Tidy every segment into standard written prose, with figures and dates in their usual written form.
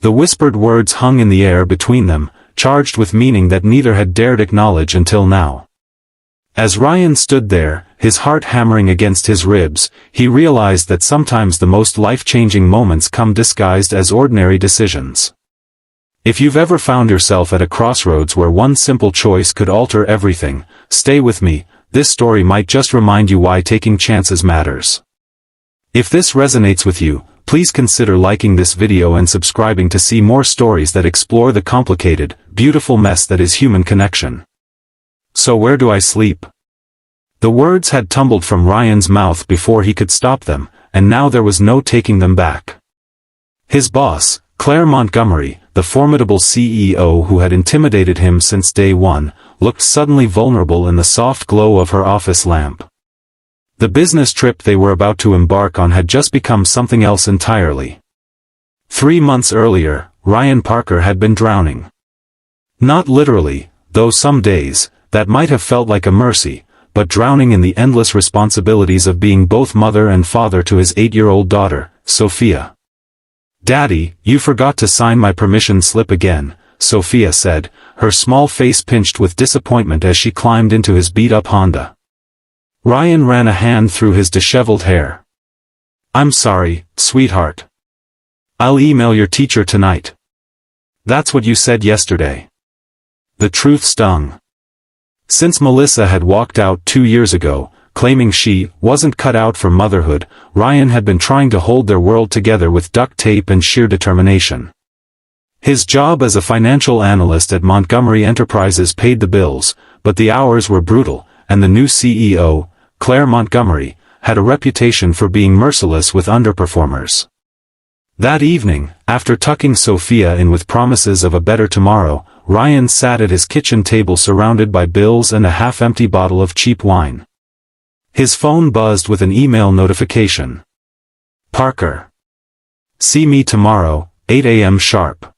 The whispered words hung in the air between them, charged with meaning that neither had dared acknowledge until now. As Ryan stood there, his heart hammering against his ribs, he realized that sometimes the most life-changing moments come disguised as ordinary decisions. If you've ever found yourself at a crossroads where one simple choice could alter everything, stay with me, this story might just remind you why taking chances matters. If this resonates with you, please consider liking this video and subscribing to see more stories that explore the complicated, beautiful mess that is human connection. So where do I sleep? The words had tumbled from Ryan's mouth before he could stop them, and now there was no taking them back. His boss, Claire Montgomery, the formidable CEO who had intimidated him since day one, looked suddenly vulnerable in the soft glow of her office lamp. The business trip they were about to embark on had just become something else entirely. 3 months earlier, Ryan Parker had been drowning. Not literally, though some days, that might have felt like a mercy, but drowning in the endless responsibilities of being both mother and father to his 8-year-old daughter, Sophia. "Daddy, you forgot to sign my permission slip again," Sophia said, her small face pinched with disappointment as she climbed into his beat-up Honda. Ryan ran a hand through his disheveled hair. "I'm sorry, sweetheart. I'll email your teacher tonight." "That's what you said yesterday." The truth stung. Since Melissa had walked out 2 years ago, claiming she wasn't cut out for motherhood, Ryan had been trying to hold their world together with duct tape and sheer determination. His job as a financial analyst at Montgomery Enterprises paid the bills, but the hours were brutal, and the new CEO, Claire Montgomery, had a reputation for being merciless with underperformers. That evening, after tucking Sophia in with promises of a better tomorrow, Ryan sat at his kitchen table surrounded by bills and a half-empty bottle of cheap wine. His phone buzzed with an email notification. "Parker. See me tomorrow, 8 a.m. sharp.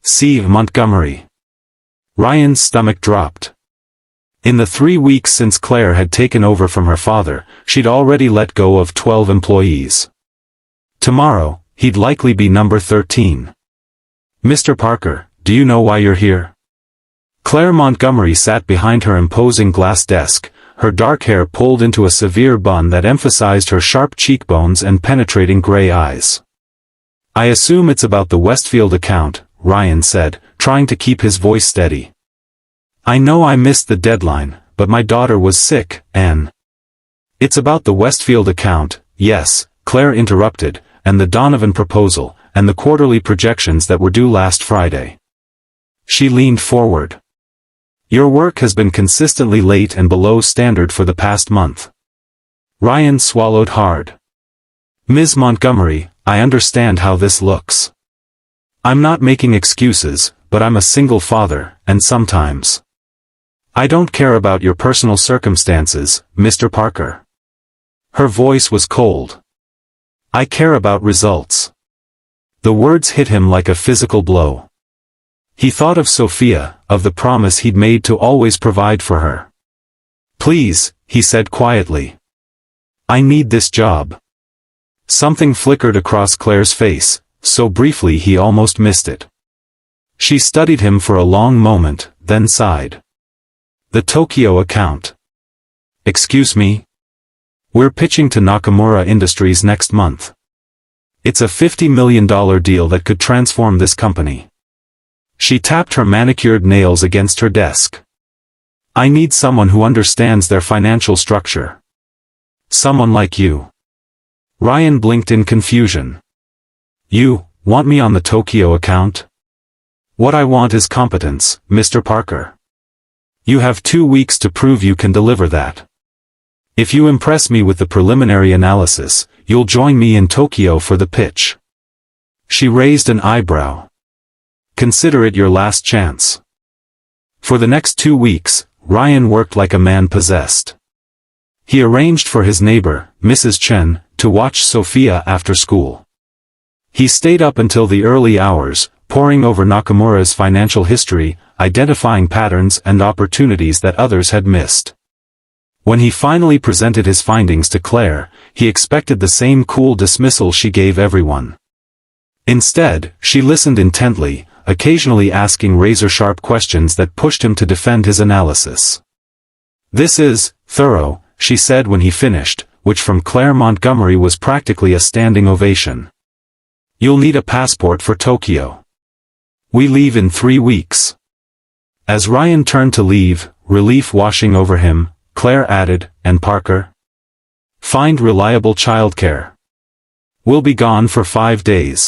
C. Montgomery." Ryan's stomach dropped. In the 3 weeks since Claire had taken over from her father, she'd already let go of 12 employees. Tomorrow, he'd likely be number 13. "Mr. Parker, do you know why you're here?" Claire Montgomery sat behind her imposing glass desk, her dark hair pulled into a severe bun that emphasized her sharp cheekbones and penetrating gray eyes. "I assume it's about the Westfield account," Ryan said, trying to keep his voice steady. "I know I missed the deadline, but my daughter was sick, and—" "It's about the Westfield account, yes," Claire interrupted, "and the Donovan proposal, and the quarterly projections that were due last Friday." She leaned forward. "Your work has been consistently late and below standard for the past month." Ryan swallowed hard. "Ms. Montgomery, I understand how this looks. I'm not making excuses, but I'm a single father, and sometimes I don't care about your personal circumstances, Mr. Parker." Her voice was cold. "I care about results." The words hit him like a physical blow. He thought of Sophia, of the promise he'd made to always provide for her. "Please," he said quietly. "I need this job." Something flickered across Claire's face, so briefly he almost missed it. She studied him for a long moment, then sighed. "The Tokyo account. Excuse me? We're pitching to Nakamura Industries next month. It's a $50 million deal that could transform this company." She tapped her manicured nails against her desk. "I need someone who understands their financial structure. Someone like you." Ryan blinked in confusion. "You want me on the Tokyo account?" "What I want is competence, Mr. Parker. You have 2 weeks to prove you can deliver that. If you impress me with the preliminary analysis, you'll join me in Tokyo for the pitch." She raised an eyebrow. "Consider it your last chance." For the next 2 weeks, Ryan worked like a man possessed. He arranged for his neighbor, Mrs. Chen, to watch Sophia after school. He stayed up until the early hours, poring over Nakamura's financial history, identifying patterns and opportunities that others had missed. When he finally presented his findings to Claire, he expected the same cool dismissal she gave everyone. Instead, she listened intently, occasionally asking razor-sharp questions that pushed him to defend his analysis. "This is thorough," she said when he finished, which from Claire Montgomery was practically a standing ovation. "You'll need a passport for Tokyo. We leave in 3 weeks." As Ryan turned to leave, relief washing over him, Claire added, "And Parker? Find reliable childcare. We'll be gone for 5 days."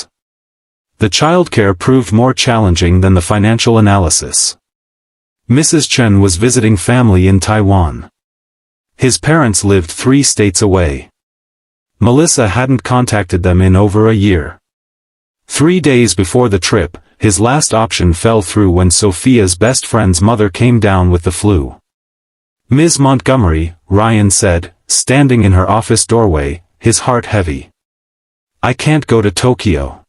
The childcare proved more challenging than the financial analysis. Mrs. Chen was visiting family in Taiwan. His parents lived 3 states away. Melissa hadn't contacted them in over a year. 3 days before the trip, his last option fell through when Sophia's best friend's mother came down with the flu. "Ms. Montgomery," Ryan said, standing in her office doorway, his heart heavy. "I can't go to Tokyo.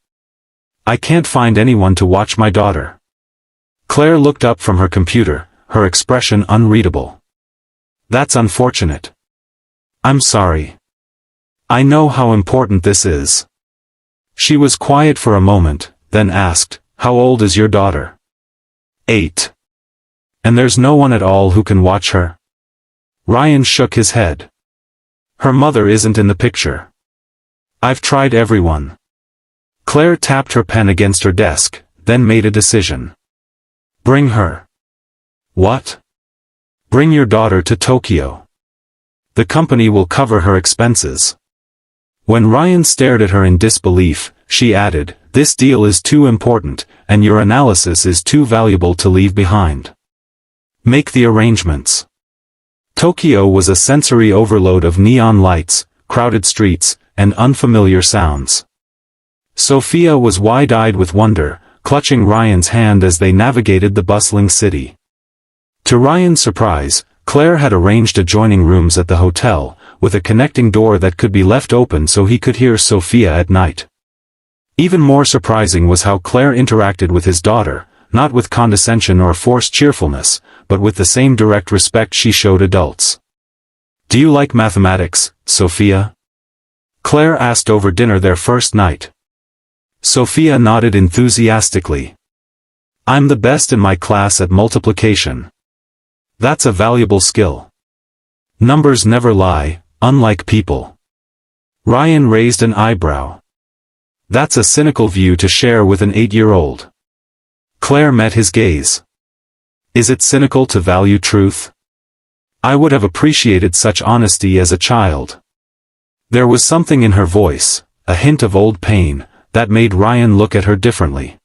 I can't find anyone to watch my daughter." Claire looked up from her computer, her expression unreadable. "That's unfortunate. I'm sorry. I know how important this is." She was quiet for a moment, then asked, "How old is your daughter?" 8. "And there's no one at all who can watch her?" Ryan shook his head. "Her mother isn't in the picture. I've tried everyone." Claire tapped her pen against her desk, then made a decision. "Bring her." "What?" "Bring your daughter to Tokyo. The company will cover her expenses." When Ryan stared at her in disbelief, she added, "This deal is too important, and your analysis is too valuable to leave behind. Make the arrangements." Tokyo was a sensory overload of neon lights, crowded streets, and unfamiliar sounds. Sophia was wide-eyed with wonder, clutching Ryan's hand as they navigated the bustling city. To Ryan's surprise, Claire had arranged adjoining rooms at the hotel, with a connecting door that could be left open so he could hear Sophia at night. Even more surprising was how Claire interacted with his daughter, not with condescension or forced cheerfulness, but with the same direct respect she showed adults. "Do you like mathematics, Sophia?" Claire asked over dinner their first night. Sophia nodded enthusiastically. "I'm the best in my class at multiplication. That's a valuable skill. Numbers never lie, unlike people." Ryan raised an eyebrow. "That's a cynical view to share with an 8-year-old. Claire met his gaze. "Is it cynical to value truth? I would have appreciated such honesty as a child." There was something in her voice, a hint of old pain, that made Ryan look at her differently.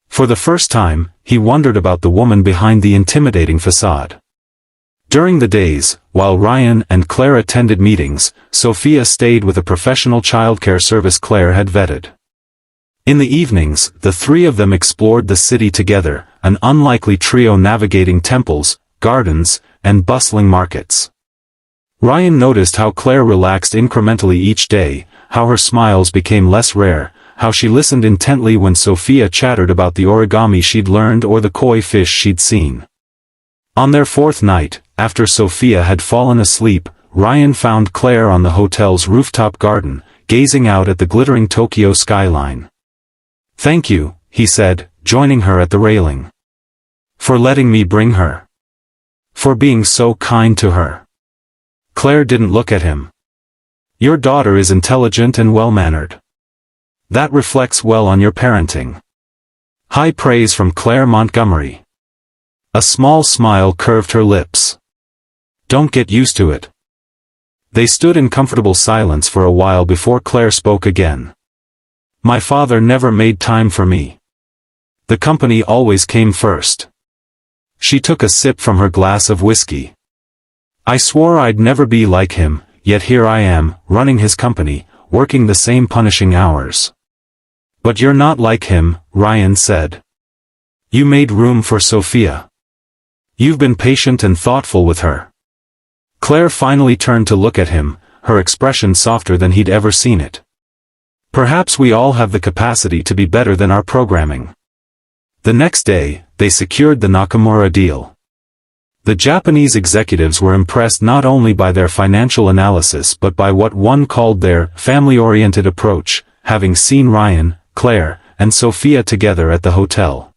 For the first time, he wondered about the woman behind the intimidating facade. During the days, while Ryan and Claire attended meetings, Sophia stayed with a professional childcare service Claire had vetted. In the evenings, the 3 of them explored the city together, an unlikely trio navigating temples, gardens, and bustling markets. Ryan noticed how Claire relaxed incrementally each day, how her smiles became less rare, how she listened intently when Sophia chattered about the origami she'd learned or the koi fish she'd seen. On their 4th night, after Sophia had fallen asleep, Ryan found Claire on the hotel's rooftop garden, gazing out at the glittering Tokyo skyline. "Thank you," he said, joining her at the railing. "For letting me bring her. For being so kind to her." Claire didn't look at him. "Your daughter is intelligent and well-mannered. That reflects well on your parenting." High praise from Claire Montgomery. A small smile curved her lips. "Don't get used to it." They stood in comfortable silence for a while before Claire spoke again. "My father never made time for me. The company always came first." She took a sip from her glass of whiskey. "I swore I'd never be like him, yet here I am, running his company, working the same punishing hours." "But you're not like him," Ryan said. "You made room for Sophia. You've been patient and thoughtful with her." Claire finally turned to look at him, her expression softer than he'd ever seen it. "Perhaps we all have the capacity to be better than our programming." The next day, they secured the Nakamura deal. The Japanese executives were impressed not only by their financial analysis but by what one called their family-oriented approach, having seen Ryan, Claire, and Sophia together at the hotel.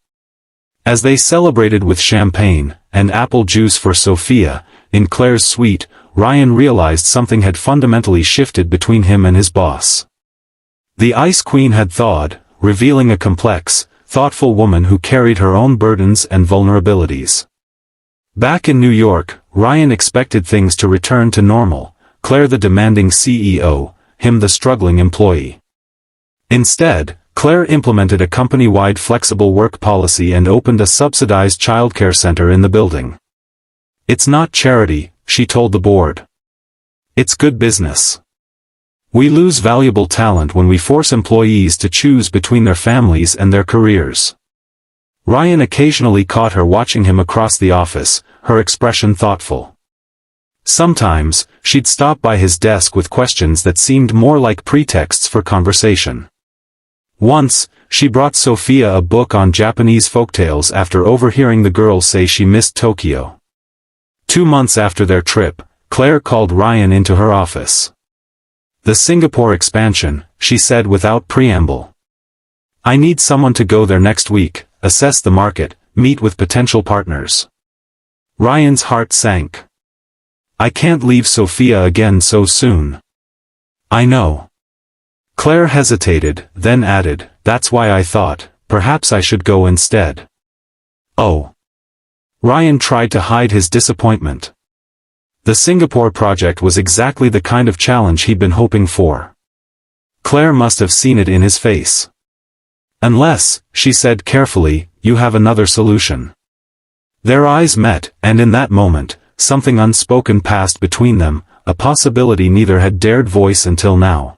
As they celebrated with champagne and apple juice for Sophia, in Claire's suite, Ryan realized something had fundamentally shifted between him and his boss. The Ice Queen had thawed, revealing a complex, thoughtful woman who carried her own burdens and vulnerabilities. Back in New York, Ryan expected things to return to normal, Claire the demanding CEO, him the struggling employee. Instead, Claire implemented a company-wide flexible work policy and opened a subsidized childcare center in the building. "It's not charity," she told the board. "It's good business. We lose valuable talent when we force employees to choose between their families and their careers." Ryan occasionally caught her watching him across the office, her expression thoughtful. Sometimes, she'd stop by his desk with questions that seemed more like pretexts for conversation. Once, she brought Sophia a book on Japanese folktales after overhearing the girl say she missed Tokyo. 2 months after their trip, Claire called Ryan into her office. "The Singapore expansion," she said without preamble. "I need someone to go there next week, assess the market, meet with potential partners." Ryan's heart sank. "I can't leave Sophia again so soon." "I know." Claire hesitated, then added, "That's why I thought, perhaps I should go instead." "Oh." Ryan tried to hide his disappointment. The Singapore project was exactly the kind of challenge he'd been hoping for. Claire must have seen it in his face. "Unless," she said carefully, "you have another solution." Their eyes met, and in that moment, something unspoken passed between them, a possibility neither had dared voice until now.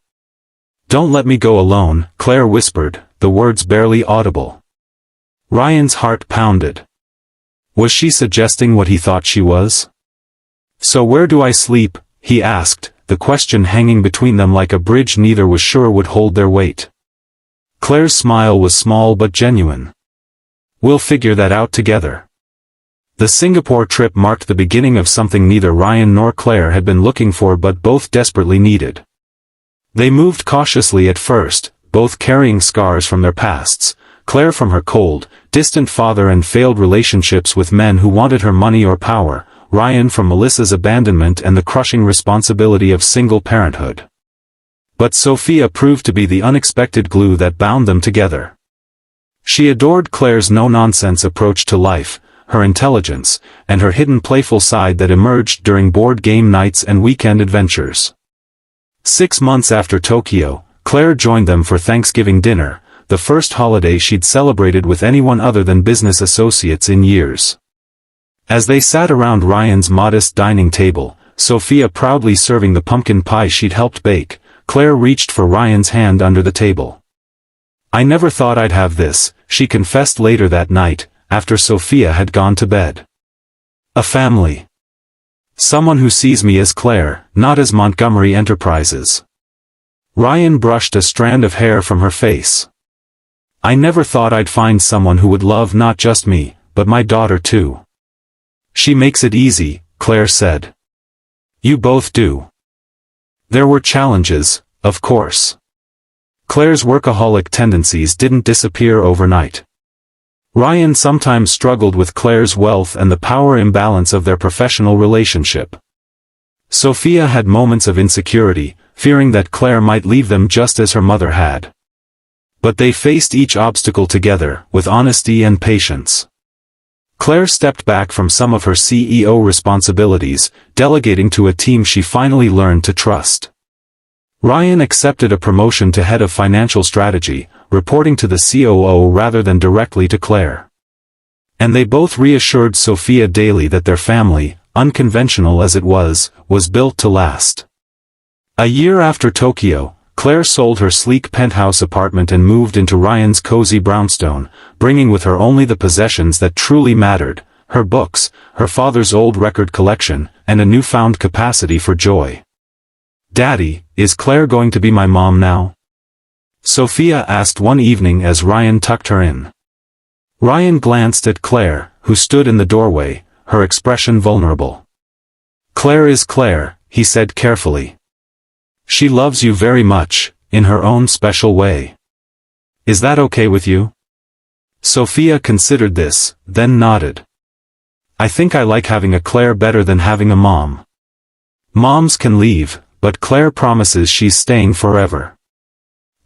"Don't let me go alone," Claire whispered, the words barely audible. Ryan's heart pounded. Was she suggesting what he thought she was? "So where do I sleep?" he asked, the question hanging between them like a bridge neither was sure would hold their weight. Claire's smile was small but genuine. "We'll figure that out together." The Singapore trip marked the beginning of something neither Ryan nor Claire had been looking for but both desperately needed. They moved cautiously at first, both carrying scars from their pasts, Claire from her cold, distant father and failed relationships with men who wanted her money or power, Ryan from Melissa's abandonment and the crushing responsibility of single parenthood. But Sophia proved to be the unexpected glue that bound them together. She adored Claire's no-nonsense approach to life, her intelligence, and her hidden playful side that emerged during board game nights and weekend adventures. 6 months after Tokyo, Claire joined them for Thanksgiving dinner, the first holiday she'd celebrated with anyone other than business associates in years. As they sat around Ryan's modest dining table, Sophia proudly serving the pumpkin pie she'd helped bake, Claire reached for Ryan's hand under the table. "I never thought I'd have this," she confessed later that night, after Sophia had gone to bed. "A family. Someone who sees me as Claire, not as Montgomery Enterprises." Ryan brushed a strand of hair from her face. "I never thought I'd find someone who would love not just me, but my daughter too." "She makes it easy," Claire said. "You both do." There were challenges, of course. Claire's workaholic tendencies didn't disappear overnight. Ryan sometimes struggled with Claire's wealth and the power imbalance of their professional relationship. Sophia had moments of insecurity, fearing that Claire might leave them just as her mother had. But they faced each obstacle together, with honesty and patience. Claire stepped back from some of her CEO responsibilities, delegating to a team she finally learned to trust. Ryan accepted a promotion to head of financial strategy, reporting to the COO rather than directly to Claire. And they both reassured Sophia daily that their family, unconventional as it was built to last. A year after Tokyo, Claire sold her sleek penthouse apartment and moved into Ryan's cozy brownstone, bringing with her only the possessions that truly mattered, her books, her father's old record collection, and a newfound capacity for joy. "Daddy, is Claire going to be my mom now?" Sophia asked one evening as Ryan tucked her in. Ryan glanced at Claire, who stood in the doorway, her expression vulnerable. "Claire is Claire," he said carefully. "She loves you very much, in her own special way. Is that okay with you? Sophia considered this, then nodded. I think I like having a Claire better than having a mom. Moms can leave, but Claire promises she's staying forever.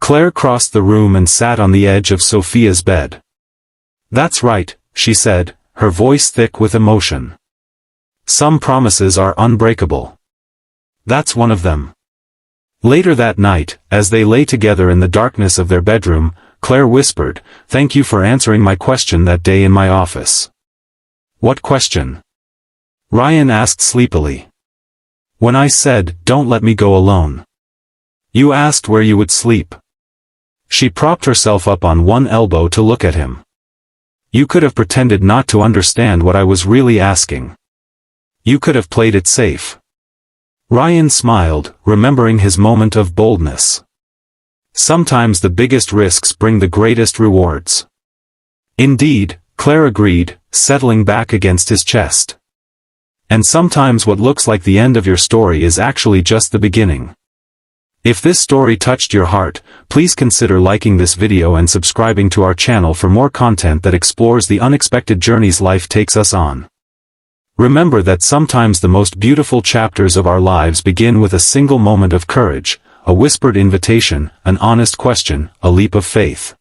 Claire crossed the room and sat on the edge of Sophia's bed. That's right, she said, her voice thick with emotion. Some promises are unbreakable. That's one of them. Later that night, as they lay together in the darkness of their bedroom, Claire whispered, "Thank you for answering my question that day in my office." What question? Ryan asked sleepily. When I said, "Don't let me go alone." You asked where you would sleep. She propped herself up on one elbow to look at him. You could have pretended not to understand what I was really asking. You could have played it safe. Ryan smiled, remembering his moment of boldness. Sometimes the biggest risks bring the greatest rewards. Indeed, Claire agreed, settling back against his chest. And sometimes what looks like the end of your story is actually just the beginning. If this story touched your heart, please consider liking this video and subscribing to our channel for more content that explores the unexpected journeys life takes us on. Remember that sometimes the most beautiful chapters of our lives begin with a single moment of courage, a whispered invitation, an honest question, a leap of faith.